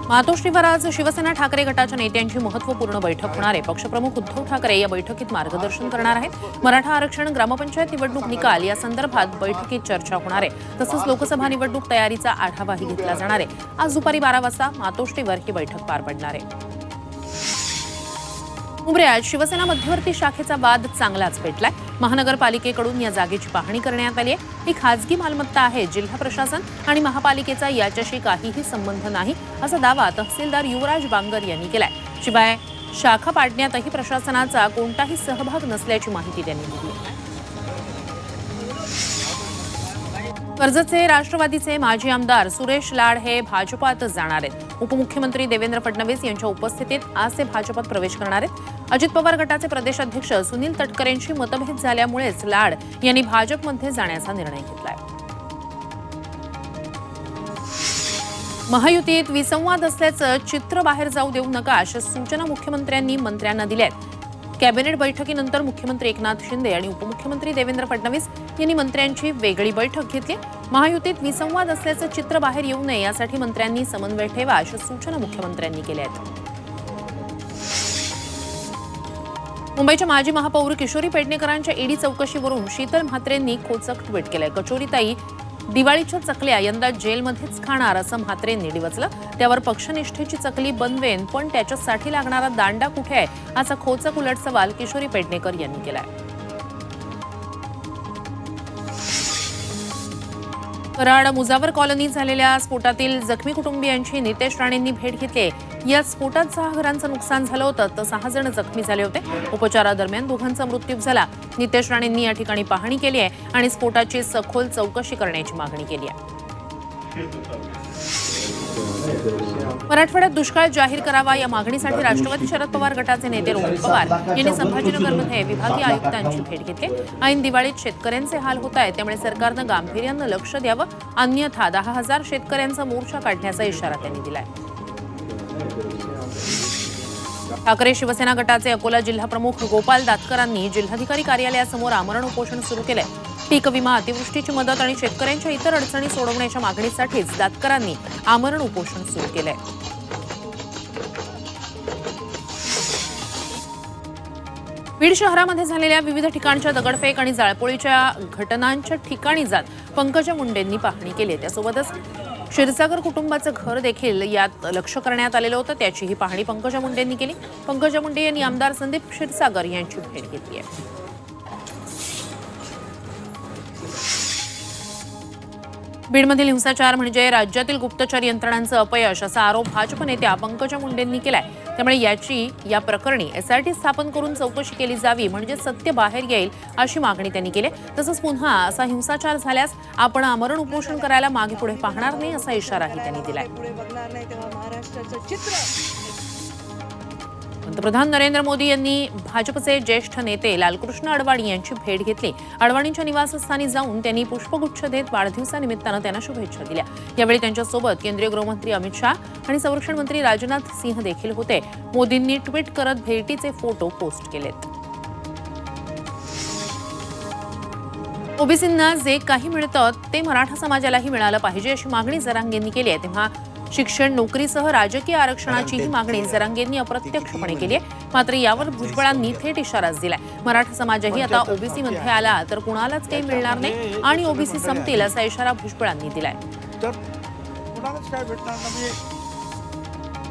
मातोश्रीवर आज शिवसेना ठाकरे गटाच्या नेत्यांची महत्त्वपूर्ण बैठक होणार आहे। पक्षप्रमुख उद्धव ठाकरे या बैठकीत मार्गदर्शन करणार आहेत। मराठा आरक्षण, ग्रामपंचायत निवडणूक निकाल या संदर्भात बैठकीत चर्चा होणार आहे। तसंच लोकसभा निवडणूक तयारीचा आढावाही घेतला जाणार आहे। आज दुपारी 12 वाजता मातोश्रीवर ही बैठक पार पडणार आहे। उमऱ्यात शिवसेना मध्यवर्ती शाखेचा वाद चांगलाच पेटलाय। महानगरपालिकेकडून या जागेची पाहणी करण्यात आली आहे। ही खासगी मालमत्ता आहे। जिल्हा प्रशासन आणि महापालिकेचा याच्याशी काहीही संबंध नाही असा दावा तहसीलदार युवराज बांगर यांनी केलाय। शिवाय शाखा पाडण्यातही प्रशासनाचा कोणताही सहभाग नसल्याची माहिती त्यांनी दिली। कर्जतचे राष्ट्रवादीचे माजी आमदार सुरेश लाड हे भाजपात जाणार आहेत। उपमुख्यमंत्री देवेंद्र फडणवीस यांच्या उपस्थितीत आज ते भाजपात प्रवेश करणार आहेत। अजित पवार गटाचे प्रदेशाध्यक्ष सुनील तटकरेंशी मतभेद झाल्यामुळेच लाड यांनी भाजपमध्ये जाण्याचा निर्णय घेतलाय। महायुतीत विसंवाद असल्याचं चित्र बाहेर जाऊ देऊ नका अशा सूचना मुख्यमंत्र्यांनी मंत्र्यांना दिल्या आहेत। कॅबिनेट बैठकीनंतर मुख्यमंत्री एकनाथ शिंदे आणि उपमुख्यमंत्री देवेंद्र फडणवीस यांनी मंत्र्यांची वेगळी बैठक घेतली। महायुतीत विसंवाद असल्याचं चित्र बाहेर येऊ नये यासाठी मंत्र्यांनी समन्वय ठेवा अशा सूचना मुख्यमंत्र्यांनी केल्या आहेत। मुंबईच्या माजी महापौर किशोरी पेडणेकरांच्या ईडी चौकशीवरून शीतल म्हात्रेंनी खोचक ट्विट केलंय। कचोरीताई दिवाळीच्या चकल्या यंदा जेलमध्येच खाणार असं म्हात्रेंनी डिवचलं। त्यावर पक्षनिष्ठेची चकली बनवेन पण त्याच्यासाठी लागणारा दांडा कुठे आहे असा खोचक उलट सवाल किशोरी पेडणेकर यांनी केलाय। कराड मुजावर कॉलनीत झालेल्या स्फोटातील जखमी कुटुंबियांची नितेश राणेंनी भेट घेतली। या स्फोटात 6 घरांचं नुकसान झालं होतं तर 6 जण जखमी झाले होते। उपचारादरम्यान दोघांचा मृत्यू झाला। नितेश राणेंनी या ठिकाणी पाहणी केली आहे आणि स्फोटाची सखोल चौकशी करण्याची मागणी केली आहे। मराठवाड्यात दुष्काळ जाहीर करावा या मागणीसाठी राष्ट्रवादी शरद पवार गटाचे नेते रोहन पवार यांनी संभाजीनगरमध्ये विभागीय आयुक्तांची भेट घेतली। ऐन दिवाळीत शेतकऱ्यांचे हाल होत आहेत, त्यामुळे सरकारनं गांभीर्यानं लक्ष द्यावं, अन्यथा 10,000 शेतकऱ्यांचा मोर्चा काढण्याचा इशारा त्यांनी दिलाय। ठाकरे शिवसेना गटाचे अकोला जिल्हा प्रमुख गोपाल दातकरांनी जिल्हाधिकारी कार्यालयासमोर आमरण उपोषण सुरू केलंय। पीक विमा, अतिवृष्टीची मदत आणि शेतकऱ्यांच्या इतर अडचणी सोडवण्याच्या मागणीसाठीच दातकरांनी आमरण उपोषण सुरू केलंय। बीड शहरामध्ये झालेल्या विविध ठिकाणच्या दगडफेक आणि जाळपोळीच्या घटनांच्या ठिकाणी जात पंकजा मुंडेंनी पाहणी केली। त्यासोबतच क्षीरसागर कुटुंबाचं घर देखील यात लक्ष करण्यात आलेलं होतं, त्याचीही पाहणी पंकजा मुंडेंनी केली। पंकजा मुंडे यांनी आमदार संदीप क्षीरसागर यांची भेट घेतली आहे। बीडमधील हिंसाचार म्हणजे राज्यातील गुप्तचर यंत्रणांचं अपयश असा आरोप भाजप नेत्या पंकजा मुंडेंनी केलाय। त्यामुळे या प्रकरणी एसआयटी स्थापन करून चौकशी केली जावी म्हणजे सत्य बाहेर येईल अशी मागणी त्यांनी केली। तसंच पुन्हा असा हिंसाचार झाल्यास आपण आमरण उपोषण करायला मागे पुढे पाहणार नाही असा इशाराही त्यांनी दिलाय। पंतप्रधान नरेंद्र मोदी यांनी भाजपचे ज्येष्ठ नेते लालकृष्ण अडवाणी यांची भेट घेतली। अडवाणींच्या निवासस्थानी जाऊन त्यांनी पुष्पगुच्छ देत वाढदिवसानिमित्तानं त्यांना शुभेच्छा दिल्या। यावेळी त्यांच्यासोबत केंद्रीय गृहमंत्री अमित शाह आणि संरक्षण मंत्री राजनाथ सिंह देखील होते। मोदींनी ट्विट करत भेटीचे फोटो पोस्ट केलेत। ओबीसींना जे काही मिळतं ते मराठा समाजालाही मिळालं पाहिजे अशी मागणी जरांगेंनी केली आहे। तेव्हा शिक्षण, नोकरीसह राजकीय आरक्षणाचीही मागणी जरांगेंनी अप्रत्यक्षपणे केली आहे। मात्र यावर भुजबळांनी थेट इशाराच दिलाय। मराठा समाजही आता ओबीसी मध्ये आला तर कुणालाच काही मिळणार नाही आणि ओबीसी संपतील असा इशारा भुजबळांनी दिलाय।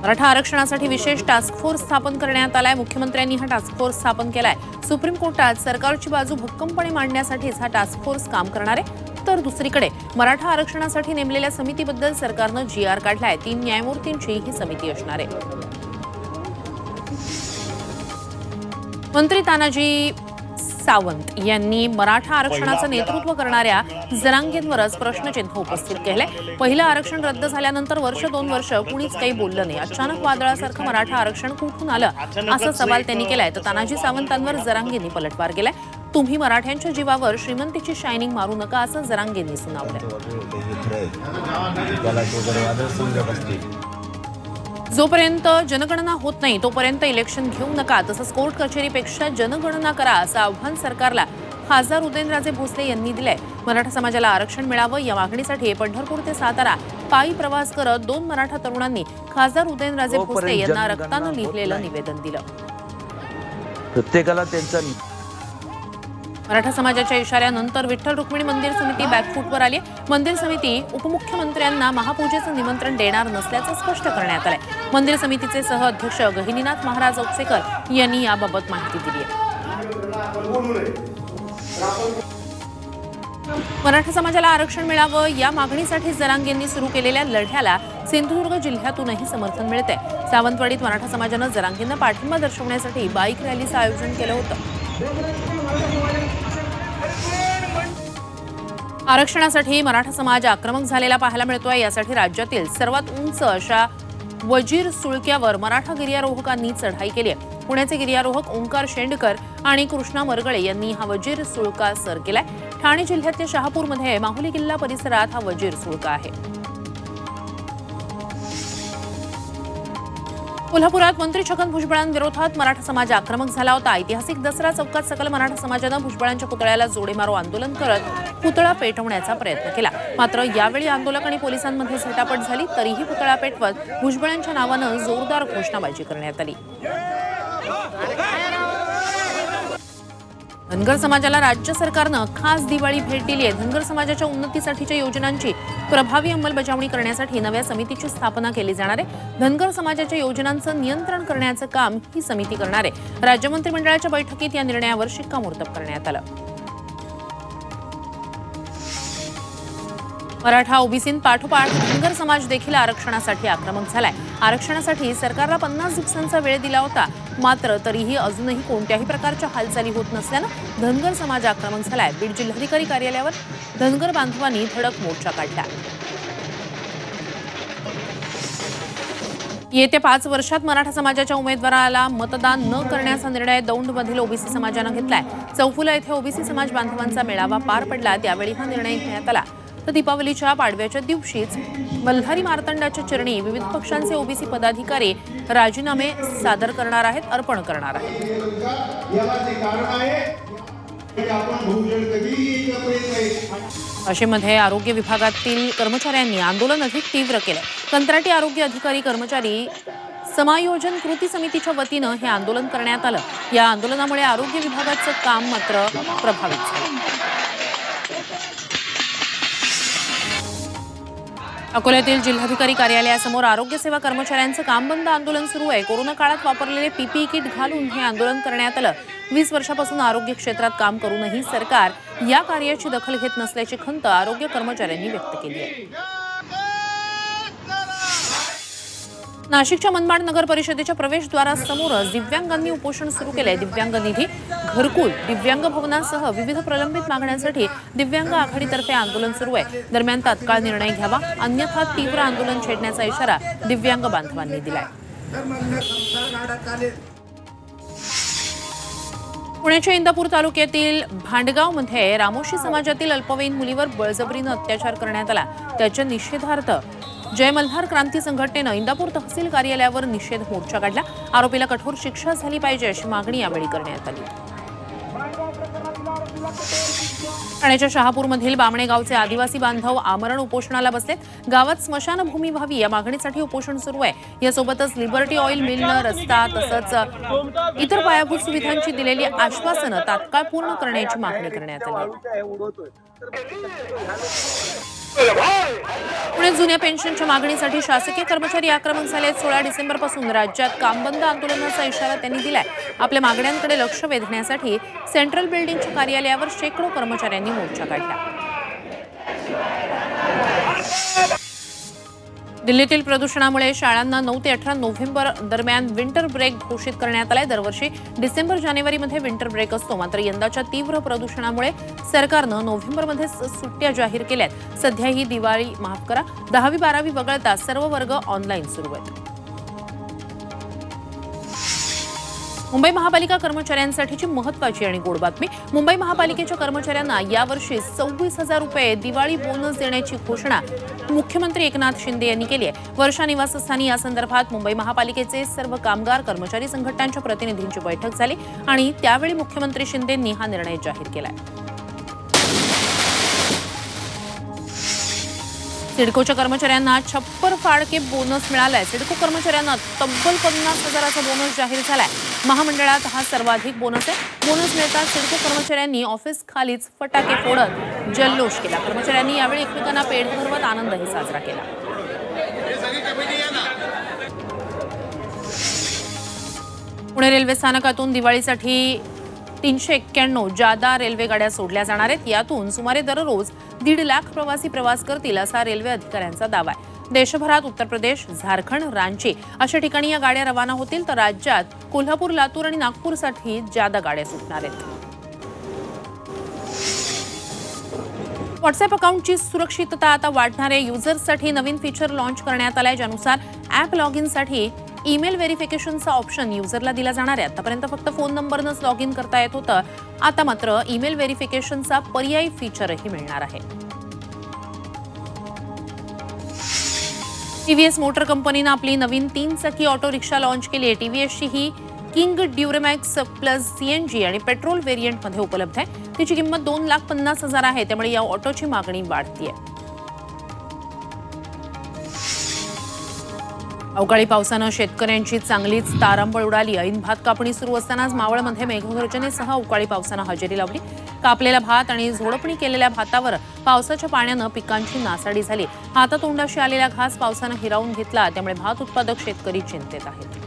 मराठा आरक्षणासाठी विशेष टास्क फोर्स स्थापन करण्यात आलाय। मुख्यमंत्र्यांनी हा टास्क फोर्स स्थापन केलाय। सुप्रीम कोर्टात सरकारची बाजू भक्कमपणे मांडण्यासाठीच हा टास्क फोर्स काम करणार आहे। तर दुसरीकडे मराठा आरक्षणासाठी नेमलेल्या समितीबद्दल सरकारनं GR काढलाय। 3 न्यायमूर्तींची ही समिती असणार आहे। मंत्री तानाजी सावंत यांनी मराठा आरक्षणाचं नेतृत्व करणाऱ्या जरांगेंवरच प्रश्नचिन्ह उपस्थित केलंय। पहिलं आरक्षण रद्द झाल्यानंतर वर्ष 2 वर्ष कुणीच काही बोललं नाही। अचानक वादळासारखं मराठा आरक्षण कुठून आलं असा सवाल त्यांनी केलाय। तर तानाजी सावंतांवर जरांगेंनी पलटवार केलाय। तुम्ही मराठ्यांच्या जीवावर श्रीमंतीची शायनिंग मारू नका असं जरांगेंनी सुनावलंय। जोपर्यंत जनगणना होत नाही तोपर्यंत इलेक्शन घेऊ नका, तसंच कोर्ट कचेरीपेक्षा जनगणना करा असं आव्हान सरकारला खासदार उदयनराजे भोसले यांनी दिलंय। मराठा समाजाला आरक्षण मिळावं या मागणीसाठी पंढरपूर ते सातारा पायी प्रवास करत 2 मराठा तरुणांनी खासदार उदयनराजे भोसले यांना रक्तानं लिहिलेलं निवेदन दिलं. प्रत्येकाला त्यांचा मराठा समाजाच्या इशाऱ्यानंतर विठ्ठल रुक्मिणी मंदिर समिती बॅकफूटवर आली. मंदिर समिती उपमुख्यमंत्र्यांना महापूजेचं निमंत्रण देणार नसल्याचं स्पष्ट करण्यात आलंय. मंदिर समितीचे सह अध्यक्ष गहिनीनाथ महाराज औसेकर यांनी याबाबत माहिती दिली आहे. मराठा समाजाला आरक्षण मिळावं या मागणीसाठी जरांगेंनी सुरू केलेल्या लढ्याला सिंधुदुर्ग जिल्ह्यातूनही समर्थन मिळते. सावंतवाडीत मराठा समाजानं जरांगेंना पाठिंबा दर्शवण्यासाठी बाईक रॅलीचं आयोजन केलं होतं. आरक्षणासाठी मराठा समाज आक्रमक झालेला पाहायला मिळतोय. यासाठी राज्यातील सर्वात उंच अशा वजीर सुळक्यावर मराठा गिर्यारोहकांनी चढाई केली आहे. पुण्याचे गिर्यारोहक ओंकार शेंडकर आणि कृष्णा मरगळे यांनी हा वजीर सुळका सर केलाय. ठाणे जिल्ह्यातल्या शहापूरमध्ये माहुली किल्ला परिसरात हा वजीर सुळका आहे. कोल्हापुरात मंत्री छगन भुजबळांविरोधात मराठा समाज आक्रमक झाला होता. ऐतिहासिक दसरा चौकात सकल मराठा समाजानं भुजबळांच्या पुतळ्याला जोडेमारो आंदोलन करत पुतळा पेटवण्याचा प्रयत्न केला. मात्र यावेळी आंदोलक आणि पोलिसांमध्ये झटापट झाली. तरीही पुतळा पेटवत भुजबळांच्या नावानं जोरदार घोषणाबाजी करण्यात आली. धनगर समाजाला राज्य सरकारनं खास दिवाळी भेट दिली आहे. धनगर समाजाच्या उन्नतीसाठीच्या योजनांची प्रभावी अंमलबजावणी करण्यासाठी नव्या समितीची स्थापना केली जाणार आहे. धनगर समाजाच्या योजनांचं नियंत्रण करण्याचं काम ही समिती करणार आहे. राज्य मंत्रिमंडळाच्या बैठकीत या निर्णयावर शिक्कामोर्तब करण्यात आलं. मराठा ओबीसींपाठोपाठ धनगर समाज देखील आरक्षणासाठी आक्रमक झालाय. आरक्षणासाठी सरकारला 50 दिवसांचा वेळ दिला होता. मात्र तरीही अजूनही कोणत्याही प्रकारच्या हालचाली होत नसल्यानं धनगर समाज आक्रमक झालाय. बीड जिल्हाधिकारी कार्यालयावर धनगर बांधवांनी धडक मोर्चा काढला. येत्या 5 वर्षात मराठा समाजाच्या उमेदवाराला मतदान न करण्याचा निर्णय दौंडमधील ओबीसी समाजानं घेतलाय. चौफुला येथे ओबीसी समाज बांधवांचा मेळावा पार पडला. त्यावेळी हा निर्णय घेण्यात आला. तर दीपावलीच्या पाडव्याच्या दिवशीच मल्हारी मार्तंडाच्या चरणी विविध पक्षांचे ओबीसी पदाधिकारी राजीनामे सादर करणार आहेत, अर्पण करणार आहेत. वाशिममध्ये आरोग्य विभागातील कर्मचाऱ्यांनी आंदोलन अधिक तीव्र केलं. कंत्राटी आरोग्य अधिकारी कर्मचारी समायोजन कृती समितीच्या वतीनं हे आंदोलन करण्यात आलं. या आंदोलनामुळे आरोग्य विभागाचं काम मात्र प्रभावित झालं. अकोल्यातील जिल्हाधिकारी कार्यालयासमोर आरोग्य सेवा कर्मचाऱ्यांचं काम बंद आंदोलन सुरू आहे. कोरोना काळात वापरलेले पीपीई किट घालून हे आंदोलन करण्यात आलं. 20 वर्षापासून आरोग्य क्षेत्रात काम करूनही सरकार या कार्याची दखल घेत नसल्याची खंत आरोग्य कर्मचाऱ्यांनी व्यक्त केली आहे. नाशिकच्या मनमाड नगर परिषदेच्या प्रवेशद्वारासमोरच दिव्यांगांनी उपोषण सुरू केलंय. दिव्यांग निधी, घरकुल, दिव्यांग भवनासह विविध प्रलंबित मागण्यांसाठी दिव्यांग आघाडीतर्फे आंदोलन सुरू आहे. दरम्यान तात्काळ निर्णय घ्यावा, अन्यथा तीव्र आंदोलन छेडण्याचा इशारा दिव्यांग बांधवांनी दिलाय. पुण्याच्या इंदापूर तालुक्यातील भांडगावमध्ये रामोशी समाजातील अल्पवयीन मुलीवर बळजबरीनं अत्याचार करण्यात आला. त्याच्या निषेधार्थ जय मल्हार क्रांती संघटनेनं इंदापूर तहसील कार्यालयावर निषेध मोर्चा काढला. आरोपीला कठोर शिक्षा झाली पाहिजे अशी मागणी यावेळी करण्यात आली. ठाण्याच्या शहापूरमधील बामणे गावचे आदिवासी बांधव आमरण उपोषणाला बसलेत. गावात स्मशानभूमी व्हावी या मागणीसाठी उपोषण सुरू आहे. यासोबतच लिबर्टी ऑइल मिलनं रस्ता तसंच इतर पायाभूत सुविधांची दिलेली आश्वासनं तात्काळ पूर्ण करण्याची मागणी करण्यात आली. पुणे जुन्या पेन्शनच्या मागणीसाठी शासकीय कर्मचारी आक्रमक झाले. 16 डिसेंबरपासून राज्यात कामबंद आंदोलनाचा इशारा त्यांनी दिलाय. आपल्या मागण्यांकडे लक्ष वेधण्यासाठी सेंट्रल बिल्डिंगच्या कार्यालयावर शेकडो कर्मचाऱ्यांनी मोर्चा काढला. दिल्लीतील प्रदूषणामुळे शाळांना 9 ते 18 नोव्हेंबर दरम्यान विंटर ब्रेक घोषित करण्यात आलाय. दरवर्षी डिसेंबर-जानेवारीमध्ये विंटर ब्रेक असतो. मात्र यंदाच्या तीव्र प्रदूषणामुळे सरकारनं नोव्हेंबरमध्ये सुट्ट्या जाहीर केल्यात. सध्या ही दिवाळी 10वी-12वी वगळता सर्व वर्ग ऑनलाईन सुरू आहेत. मुंबई महापालिका कर्मचाऱ्यांसाठीची महत्त्वाची आणि गोड बातमी. मुंबई महापालिकेच्या कर्मचाऱ्यांना यावर्षी 26,000 रुपये दिवाळी बोनस देण्याची घोषणा मुख्यमंत्री एकनाथ शिंदे यांनी केली आहे. वर्षा निवासस्थानी या संदर्भात मुंबई महापालिकेचे सर्व कामगार कर्मचारी संघटनांच्या प्रतिनिधींची बैठक झाली आणि त्यावेळी मुख्यमंत्री शिंदेंनी हा निर्णय जाहीर केलाय. सिडकोच्या कर्मचाऱ्यांना छप्पर फाडके बोनस मिळालाय. सिडको कर्मचाऱ्यांना तब्बल 50,000चा बोनस जाहीर झालाय. महामंडळात हा सर्वाधिक बोनस आहे. बोनस मिळताच सिडको कर्मचाऱ्यांनी ऑफिस खालीच फटाके फोडत जल्लोष केला. कर्मचाऱ्यांनी यावेळी एकमेकांना पेढे भरवत आनंदही साजरा केला. पुणे रेल्वे स्थानकातून दिवाळीसाठी 391 जादा रेल्वे गाड्या सोडल्या जाणार आहेत. यातून सुमारे दररोज 1.5 लाख प्रवासी प्रवास करतील असा रेल्वे अधिकाऱ्यांचा दावा आहे. देशभरात उत्तर प्रदेश, झारखंड, रांची अशा ठिकाणी या गाड्या रवाना होतील, तर राज्यात कोल्हापूर, लातूर आणि नागपूरसाठी जादा गाड्या सुटणार आहेत. व्हॉट्सअप अकाउंटची सुरक्षितता आता वाढणाऱ्या युजर्ससाठी नवीन फीचर लॉन्च करण्यात आलंय, ज्यानुसार ॲप लॉग इनसाठी ईमेल व्हेरिफिकेशनचा ऑप्शन युजरला दिला जाणार आहे. आतापर्यंत फक्त फोन नंबरनंच लॉग इन करता येत होतं. आता मात्र ईमेल व्हेरिफिकेशनचा पर्यायी फीचरही मिळणार आहे. टीव्हीएस मोटर कंपनीनं आपली नवीन 3 चाकी ऑटो रिक्षा लॉन्च केली आहे. टीव्हीएसची ही किंग ड्युरेमॅक्स प्लस सीएनजी आणि पेट्रोल व्हेरियंटमध्ये उपलब्ध आहे. तिची किंमत 2,50,000 आहे. त्यामुळे या ऑटोची मागणी वाढतीये. अवकाळी पावसानं शेतकऱ्यांची चांगलीच तारांबळ उडाली. ऐन भात कापणी सुरू असतानाच मावळमध्ये मेघगर्जनेसह अवकाळी पावसानं हजेरी लावली. कापलेला भात आणि झोडपणी केलेल्या भातावर पावसाच्या पाण्यानं पिकांची नासाडी झाली. हातातोंडाशी आलेला घास पावसानं हिरावून घेतला. त्यामुळे भात उत्पादक शेतकरी चिंतेत आहेत.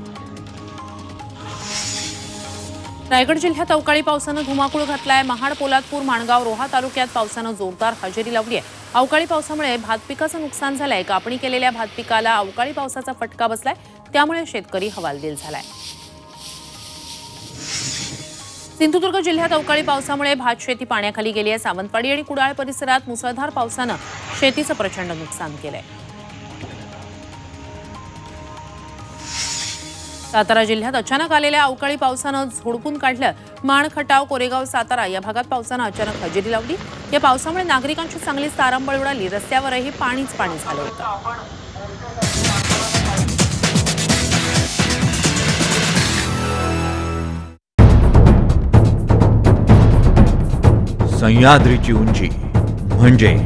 रायगड जिल्ह्यात अवकाळी पावसानं धुमाकूळ घातलाय. महाड, पोलादपूर, माणगाव, रोहा तालुक्यात पावसानं जोरदार हजेरी लावली आहे. अवकाळी पावसामुळे भात पिकाचं नुकसान झालंय. कापणी केलेल्या भात पिकाला अवकाळी पावसाचा फटका बसलाय. त्यामुळे शेतकरी हवालदिल झालाय. सिंधुदुर्ग जिल्ह्यात अवकाळी पावसामुळे भात शेती पाण्याखाली गेली आहे. सावंतवाडी आणि कुडाळ परिसरात मुसळधार पावसानं शेतीचं प्रचंड नुकसान केलंय. सातारा जिल्ह्यात अचानक आलेल्या अवकाळी पावसानं झोडपून काढलं. माण, खटाव, कोरेगाव, सातारा या भागात पावसानं अचानक हजेरी लावली. या पावसामुळे नागरिकांची चांगलीच तारांबळ उडाली. रस्त्यावरही पाणीच पाणी झालं होतं. सह्याद्रीची उंची म्हणजे